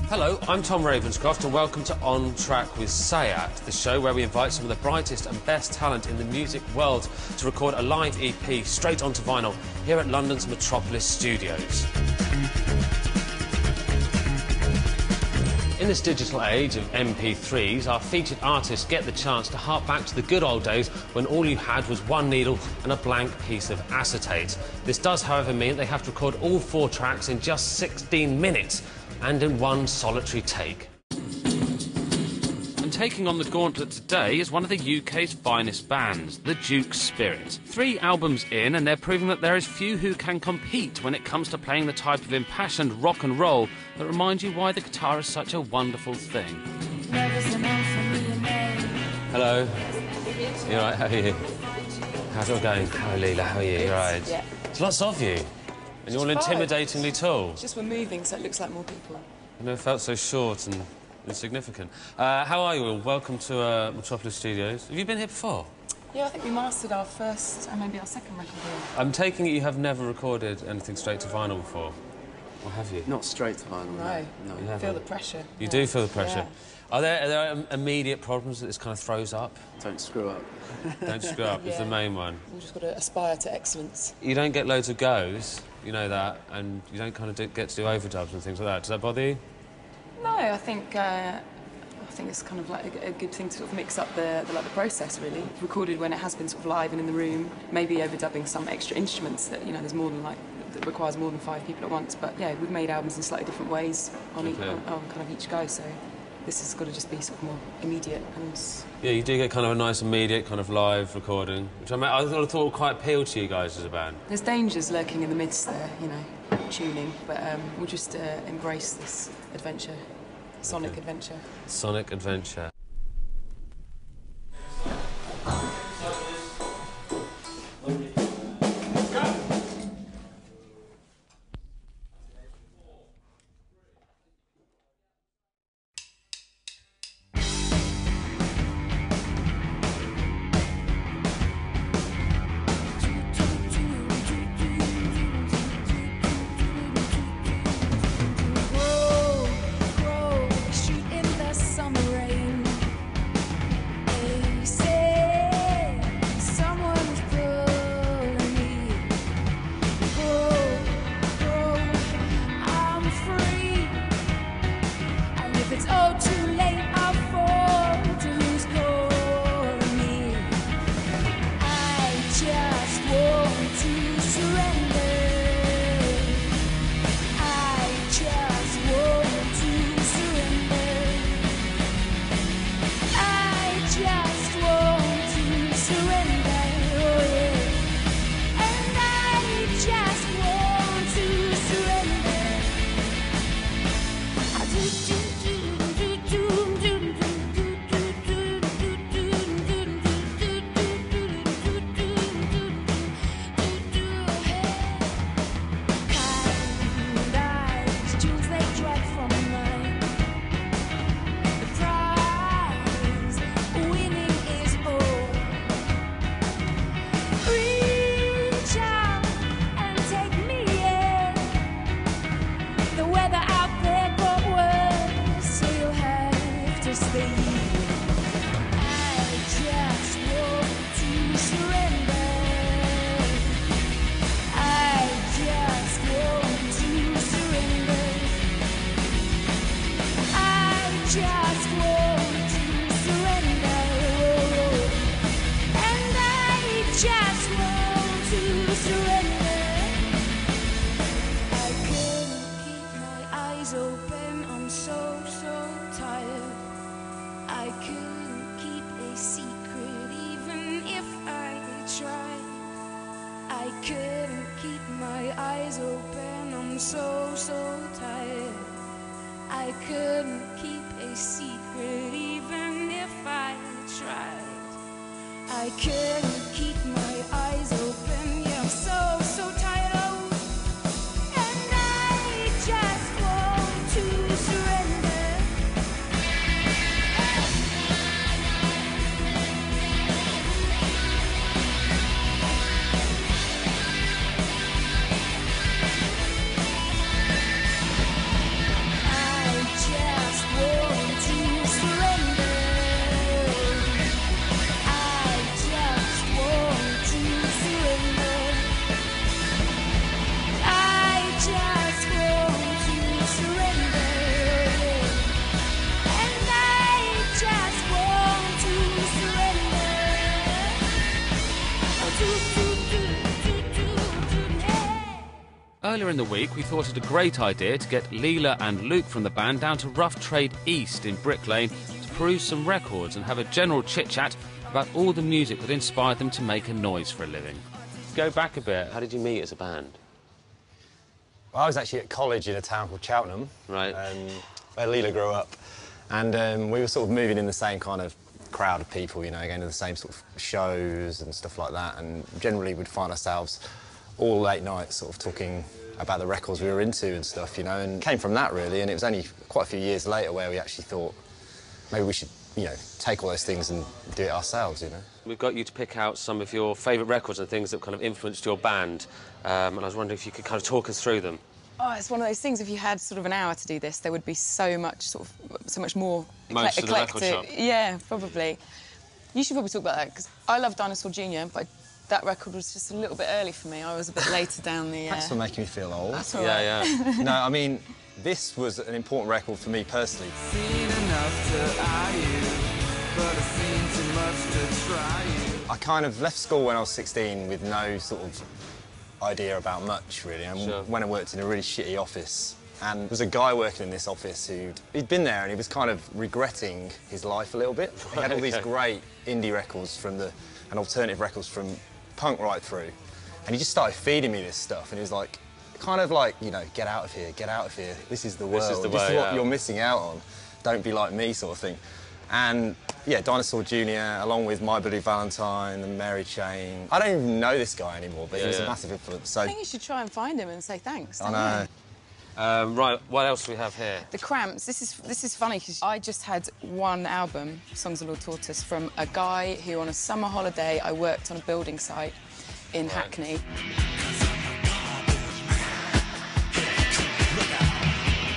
Hello, I'm Tom Ravenscroft and welcome to On Track with Sayat, the show where we invite some of the brightest and best talent in the music world to record a live EP straight onto vinyl here at London's Metropolis studios. In this digital age of MP3s, our featured artists get the chance to hark back to the good old days when all you had was one needle and a blank piece of acetate. This does, however, mean they have to record all 4 tracks in just 16 minutes and in one solitary take. And taking on the gauntlet today is one of the UK's finest bands, the Duke's Spirit. 3 albums in, and they're proving that there is few who can compete when it comes to playing the type of impassioned rock and roll that reminds you why the guitar is such a wonderful thing. Hello. You alright? How are you? How's it all going? Hello, Leela. How are you? You alright? Yeah. There's lots of you. And you're all intimidatingly tall. It's just we're moving, so it looks like more people. I never felt so short and insignificant. How are you all? Welcome to Metropolis Studios. Have you been here before? Yeah, I think we mastered our first and maybe our second record here. I'm taking it you have never recorded anything straight to vinyl before. Or have you? Not straight to vinyl, no. No. You feel the pressure. You do feel the pressure. Yeah. Are there immediate problems that this kind of throws up? Don't screw up. Don't screw up is the main one. We've just got to aspire to excellence. You don't get loads of goes, you know that, and you don't kind of get to do overdubs and things like that. Does that bother you? No, I think it's kind of like a good thing to sort of mix up the process, really. Recorded when it has been sort of live and in the room, maybe overdubbing some extra instruments that, you know, there's more than that requires more than 5 people at once. But yeah, we've made albums in slightly different ways on kind of each go, so this has got to just be sort of more immediate and... Yeah, you do get kind of a nice immediate kind of live recording, which I thought would quite appeal to you guys as a band. There's dangers lurking in the midst there, you know, tuning, but we'll just embrace this adventure, sonic adventure. Sonic adventure. Couldn't keep my eyes open, I'm so tired. I couldn't keep a secret even if I tried. I couldn't keep my eyes open, yeah, I'm so tired of. And I just want to surrender. I just want to surrender. I just want to surrender. I just want to surrender. And I just want to surrender. Yeah. Earlier in the week, we thought it a great idea to get Leela and Luke from the band down to Rough Trade East in Brick Lane to peruse some records and have a general chit-chat about all the music that inspired them to make a noise for a living. Go back a bit. How did you meet as a band? Well, I was actually at college in a town called Cheltenham, Right. where Leela grew up, and we were sort of moving in the same kind of crowd of people, you know, going to the same sort of shows and stuff like that, and generally we'd find ourselves all late nights sort of talking about the records we were into and stuff, you know, and it came from that really, and it was only quite a few years later where we actually thought maybe we should, you know, take all those things and do it ourselves, you know. We've got you to pick out some of your favourite records and things that kind of influenced your band, and I was wondering if you could kind of talk us through them. Oh, it's one of those things. If you had sort of an hour to do this, there would be so much more Most of the record shop. Yeah, probably. You should probably talk about that because I love Dinosaur Jr., but that record was just a little bit early for me. I was a bit later down the. Thanks for making me feel old. That's all right. Yeah. No, I mean, this was an important record for me personally. I kind of left school when I was 16 with no sort of idea about much, really. And Sure. when I worked in a really shitty office, and there was a guy working in this office he'd been there and he was kind of regretting his life a little bit. He had all these great indie records and alternative records from punk right through. And he just started feeding me this stuff, and he was like, kind of like, you know, get out of here, this is the world, This is the this way, is what yeah. you're missing out on, don't be like me sort of thing. And yeah, Dinosaur Jr., along with My Bloody Valentine and Mary Chain. I don't even know this guy anymore, but he was a massive influence. So I think you should try and find him and say thanks. I know. Right, what else do we have here? The Cramps. This is funny because I just had one album, Songs the Lord Taught Us, from a guy who, on a summer holiday, I worked on a building site in Hackney.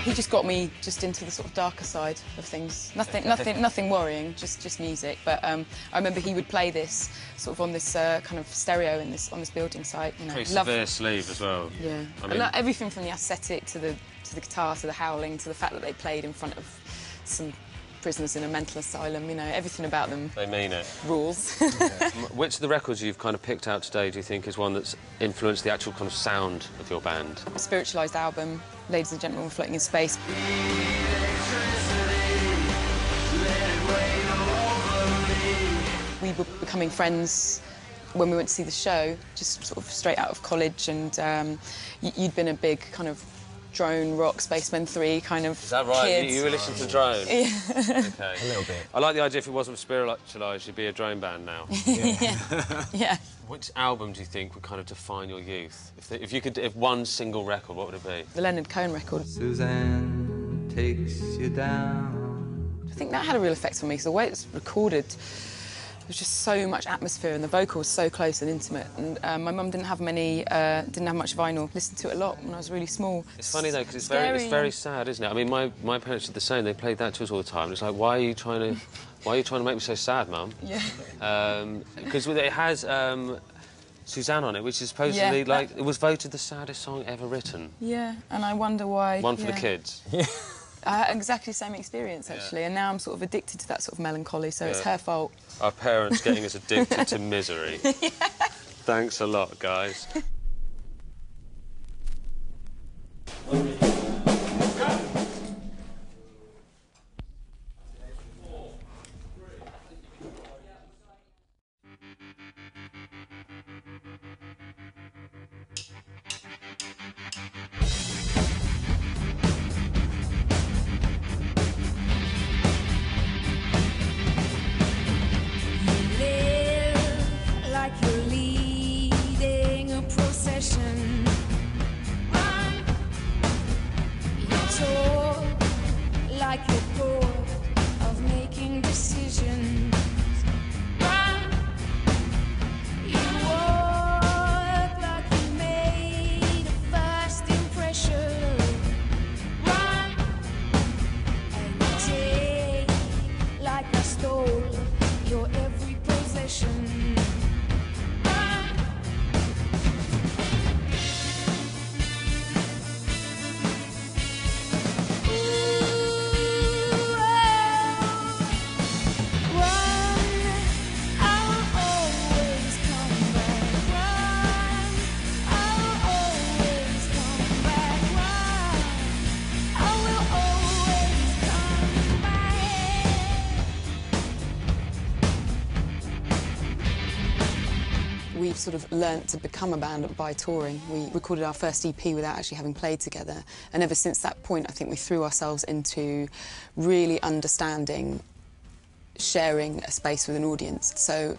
He just got me just into the sort of darker side of things. Nothing worrying, just music. But I remember he would play this sort of on this kind of stereo on this building site. You know, Pretty severe sleeve as well. Yeah, I mean, everything from the aesthetic to the guitar to the howling to the fact that they played in front of some prisoners in a mental asylum. You know, everything about them. they mean it. Rules. Which of the records you've kind of picked out today do you think is one that's influenced the actual kind of sound of your band? Spiritualised album, Ladies and Gentlemen Floating in Space. We were becoming friends when we went to see the show, just sort of straight out of college, and you'd been a big kind of drone rock, Spacemen 3 kind of Is that right? kid. You were listening to Drone? Yeah. Okay. A little bit. I like the idea if it wasn't spiritualised, you'd be a drone band now. Yeah. Which album do you think would kind of define your youth? If you could, if one single record, what would it be? The Leonard Cohen record. Suzanne takes you down. I think that had a real effect on me because the way it's recorded, there was just so much atmosphere and the vocal was so close and intimate. And my mum didn't have much vinyl. Listened to it a lot when I was really small. It's funny though because it's Scary. very sad, isn't it? I mean, my parents did the same. They played that to us all the time. And it's like, why are you trying to make me so sad, Mum? Yeah. Because it has Suzanne on it, which is supposedly like it was voted the saddest song ever written. Yeah, and I wonder why. One for the kids. I had exactly the same experience actually, and now I'm sort of addicted to that sort of melancholy. So it's her fault. Our parents getting us addicted to misery. Thanks a lot, guys. sort of learnt to become a band by touring. We recorded our first EP without actually having played together, and ever since that point I think we threw ourselves into really understanding sharing a space with an audience. So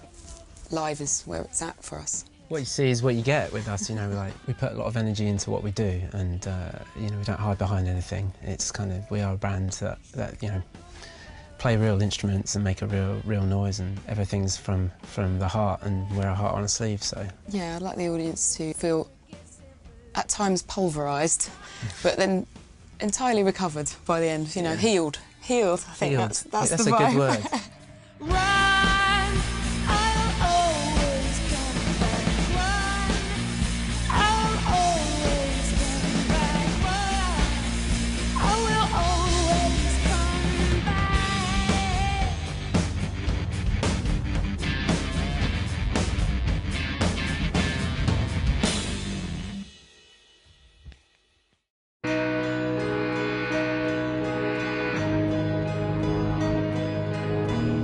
live is where it's at for us. What you see is what you get with us, you know, like, we put a lot of energy into what we do, and, you know, we don't hide behind anything. It's kind of, we are a band that you know, play real instruments and make a real noise, and everything's from the heart, and wear our heart on our sleeve, so. Yeah, I'd like the audience to feel, at times, pulverised, but then entirely recovered by the end, you know, healed. Healed, I think that's the vibe. That's a good word.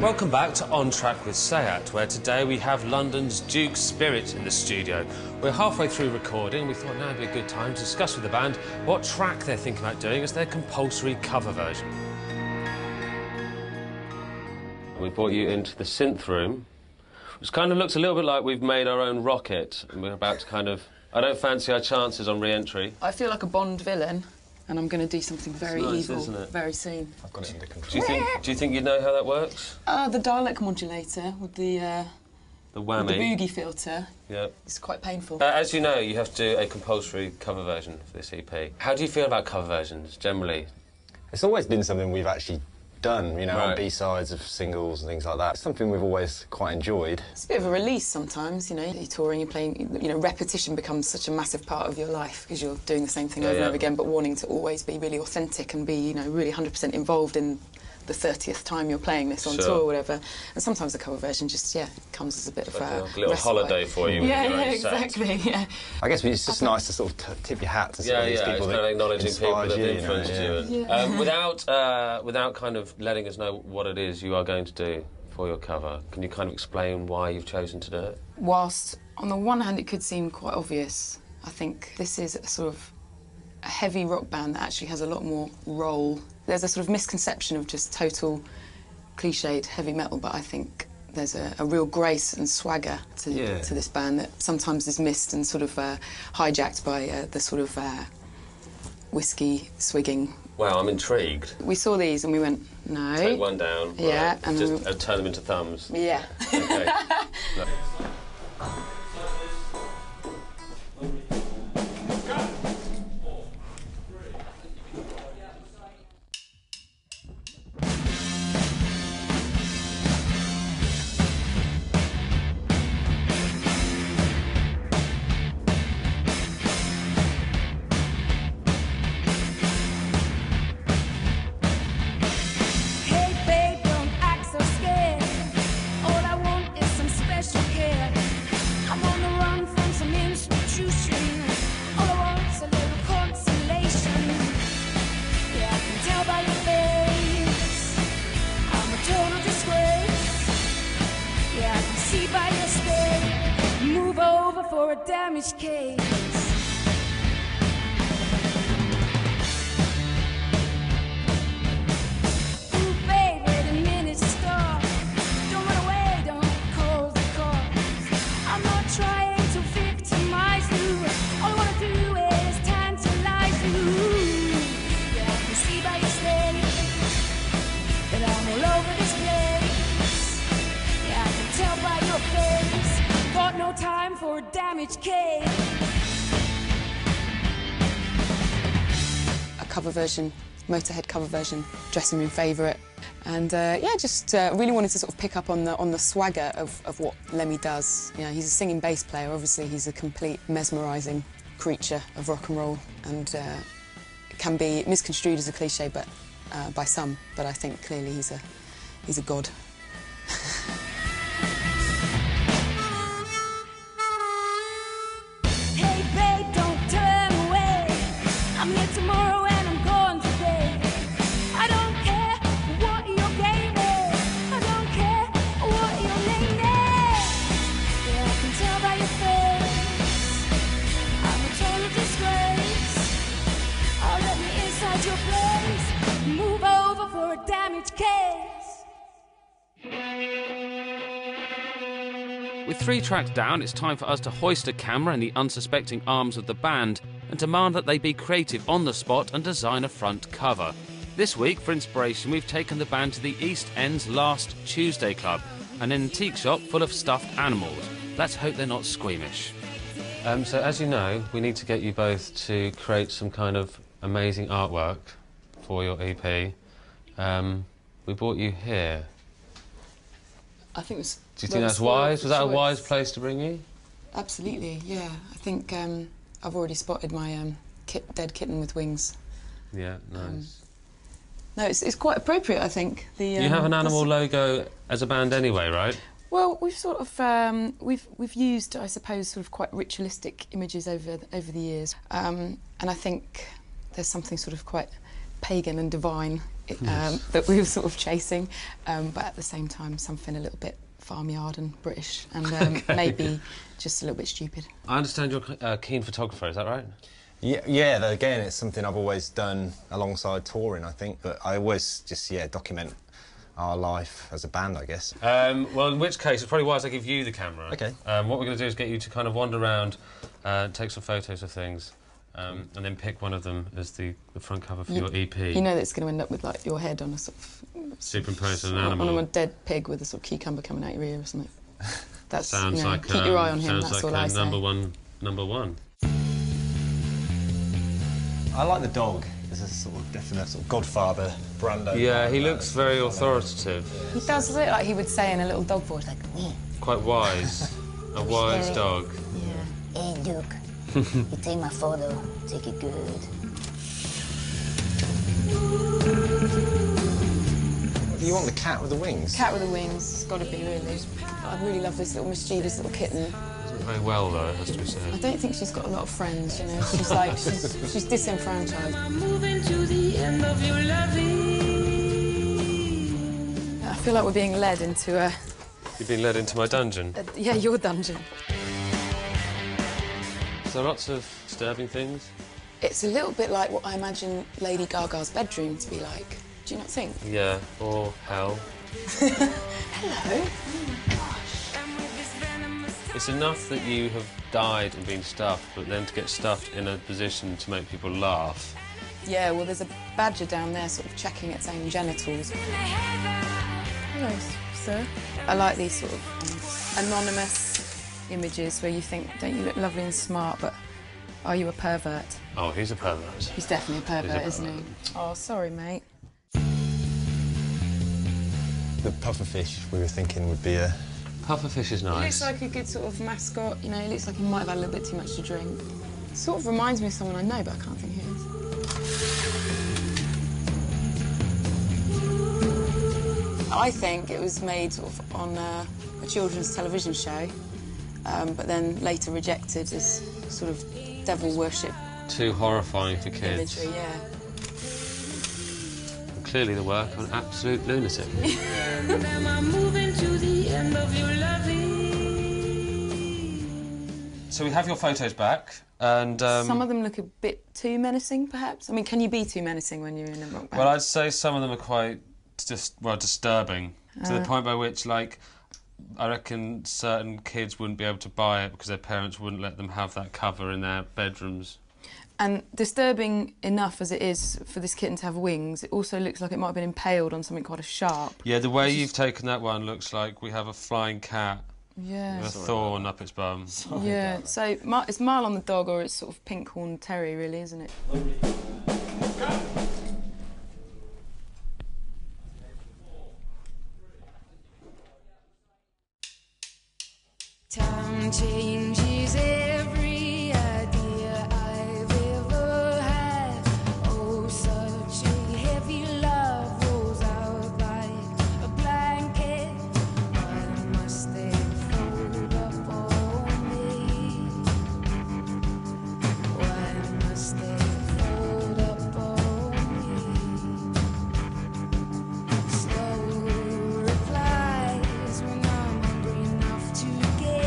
Welcome back to On Track with Sayat, where today we have London's Duke Spirit in the studio. We're halfway through recording. We thought now would be a good time to discuss with the band what track they're thinking about doing as their compulsory cover version. We brought you into the synth room, which kind of looks a little bit like we've made our own rocket, and we're about to kind of... I don't fancy our chances on re-entry. I feel like a Bond villain, and I'm going to do something very evil isn't it? very soon. I've got it under control. Do you think you'd know how that works? The Dalek modulator with the whammy. with the boogie filter. Yeah. It's quite painful. As you know, you have to do a compulsory cover version for this EP. How do you feel about cover versions, generally? It's always been something we've actually done, you know, Right. on B-sides of singles and things like that. It's something we've always quite enjoyed. It's a bit of a release sometimes, you know. You're touring, you're playing, you know, repetition becomes such a massive part of your life because you're doing the same thing over and over again, but wanting to always be really authentic and be, you know, really 100% involved in the 30th time you're playing this on tour or whatever. And sometimes the cover version just, comes as a bit of a little respite. holiday for you. Exactly, yeah. I guess it's just nice to sort of tip your hat to some of these people it's that kind of acknowledging people that have you, influenced you. And, without kind of letting us know what it is you are going to do for your cover, can you kind of explain why you've chosen to do it? Whilst on the one hand it could seem quite obvious, I think this is a sort of a heavy rock band that actually has a lot more roll. There's a sort of misconception of just total cliched heavy metal, but I think there's a real grace and swagger to this band that sometimes is missed and sort of hijacked by the sort of whiskey swigging. Wow, I'm intrigued. We saw these and we went, no. Take one down. Yeah. Right. And just turn them into thumbs. Yeah. Okay. No. For a damaged case. Ooh, baby, the minutes start. Don't run away, don't call the cops. I'm not trying to victimize you. All I wanna do is tantalize you. Yeah, I can see by your face that I'm all over this place. Yeah, I can tell by your face. Got no time for a damaged case. A cover version, Motorhead cover version, dressing room favourite, and just really wanted to sort of pick up on the swagger of what Lemmy does. You know, he's a singing bass player. Obviously, he's a complete mesmerising creature of rock and roll, and can be misconstrued as a cliche, but by some. But I think clearly he's a god. I'm here tomorrow and I'm gone today. I don't care what your game is. I don't care what your name is. Yeah, I can tell by your face. at your place. Move over for a damaged case. With 3 tracks down, it's time for us to hoist a camera in the unsuspecting arms of the band and demand that they be creative on the spot and design a front cover. This week, for inspiration, we've taken the band to the East End's Last Tuesday Club, an antique shop full of stuffed animals. Let's hope they're not squeamish. So, as you know, we need to get you both to create some kind of amazing artwork for your EP. We brought you here. I think it was... Do you think that's wise? Was that a wise place to bring you? Absolutely, yeah. I think I've already spotted my dead kitten with wings. Yeah, nice. No, it's quite appropriate, I think. You have an animal logo as a band anyway, right? Well, we've sort of we've used, I suppose, sort of quite ritualistic images over the years, and I think there's something sort of quite pagan and divine that we were sort of chasing, but at the same time something a little bit farmyard and British, and Okay. maybe just a little bit stupid. I understand you're a keen photographer, is that right? Yeah, again, it's something I've always done alongside touring, I think, but I always just, document our life as a band, I guess. Well, in which case, it's probably wise I give you the camera. OK. What we're going to do is get you to kind of wander around, take some photos of things, and then pick one of them as the front cover for your EP. You know that it's going to end up with, like, your head on a sort of... Superimposed on an animal. On a dead pig with a sort of cucumber coming out your ear or something. That's, sounds like keep your eye on him, sounds that's like all I say. number one. I like the dog. There's a sort of definite sort of Godfather Brando. Yeah, he looks very authoritative. He does look like he would say in a little dog voice, like, "Meh." Quite wise. A wise dog. Yeah. Hey, Duke, you take my photo, take it good. Do you want the cat with the wings? Cat with the wings, it's got to be, really. I really love this little mischievous little kitten. Doesn't very well, though, it has to be said. I don't think she's got a lot of friends, you know. She's like, she's disenfranchised. I'm moving to the end of your loving. I feel like we're being led into a... You've been led into my dungeon. Yeah, your dungeon. So lots of disturbing things. It's a little bit like what I imagine Lady Gaga's bedroom to be like. Do you not think? Yeah, or hell. Hello. It's enough that you have died and been stuffed, but then to get stuffed in a position to make people laugh. Yeah, well, there's a badger down there sort of checking its own genitals. Hello, sir. I like these sort of anonymous images where you think, don't you look lovely and smart, but are you a pervert? Oh, he's a pervert. He's definitely a pervert, isn't he? Oh, sorry, mate. The pufferfish we were thinking would be a... Pufferfish is He nice. looks like a good sort of mascot, you know, he looks like he might have had a little bit too much to drink. Sort of reminds me of someone I know, but I can't think who it is. I think it was made sort of on a children's television show, but then later rejected as sort of devil worship Too horrifying for kids. imagery, yeah. Clearly the work of an absolute lunatic. I'm moving to the end of your loving. So we have your photos back, and... Some of them look a bit too menacing, perhaps. I mean, can you be too menacing when you're in a rock band? Well, I'd say some of them are quite disturbing, to the point by which, like, I reckon certain kids wouldn't be able to buy it because their parents wouldn't let them have that cover in their bedrooms. And disturbing enough as it is for this kitten to have wings, it also looks like it might have been impaled on something quite sharp. Yeah, the way you've taken that one looks like we have a flying cat Yeah. with a thorn up its bum. Yeah, so it's Marlon the dog, or it's sort of pink-horned Terry, really, isn't it? Time changes every idea I've ever had. Oh, such a heavy love rolls out like a blanket. Why must they fold up on me? Why must they fold up on me? Slow replies when I'm hungry enough to get.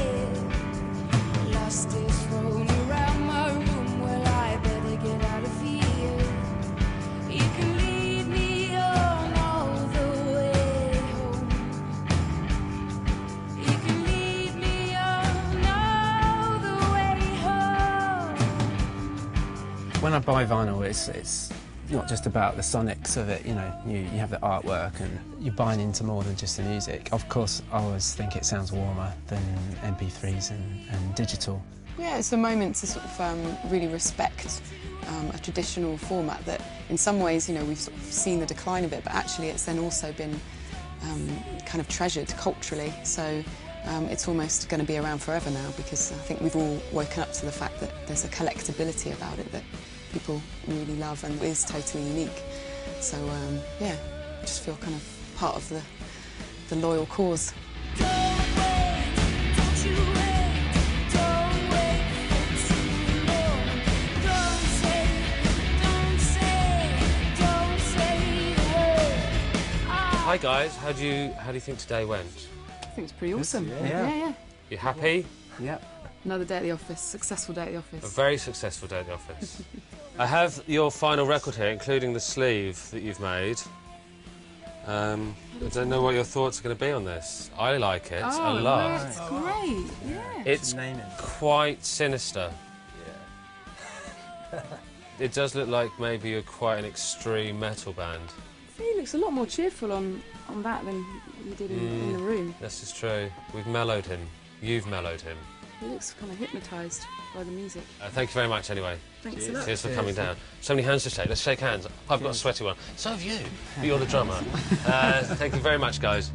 when I buy vinyl, it's not just about the sonics of it, you know, you have the artwork and you're buying into more than just the music. Of course, I always think it sounds warmer than MP3s and digital. Yeah, it's a moment to sort of really respect a traditional format that in some ways, you know, we've sort of seen the decline of it, but actually it's then also been kind of treasured culturally. So it's almost going to be around forever now, because I think we've all woken up to the fact that there's a collectability about it that people really love and is totally unique. So yeah, I just feel kind of part of the loyal cause. Hi guys, how do you think today went? I think it's pretty awesome. Yeah. You happy? Yep. Another day at the office, successful day at the office. A very successful day at the office. I have your final record here, including the sleeve that you've made. I don't know what your thoughts are going to be on this. I like it a lot. It's great, yeah. It's quite sinister. Yeah. It does look like maybe you're quite an extreme metal band. He looks a lot more cheerful on that than you did in the room. This is true. We've mellowed him. You've mellowed him. He looks kind of hypnotised by the music. Thank you very much anyway. Thanks a lot. Cheers for coming down. So many hands to shake. Let's shake hands. I've got a sweaty one. So have you. But you're the drummer. Thank you very much, guys.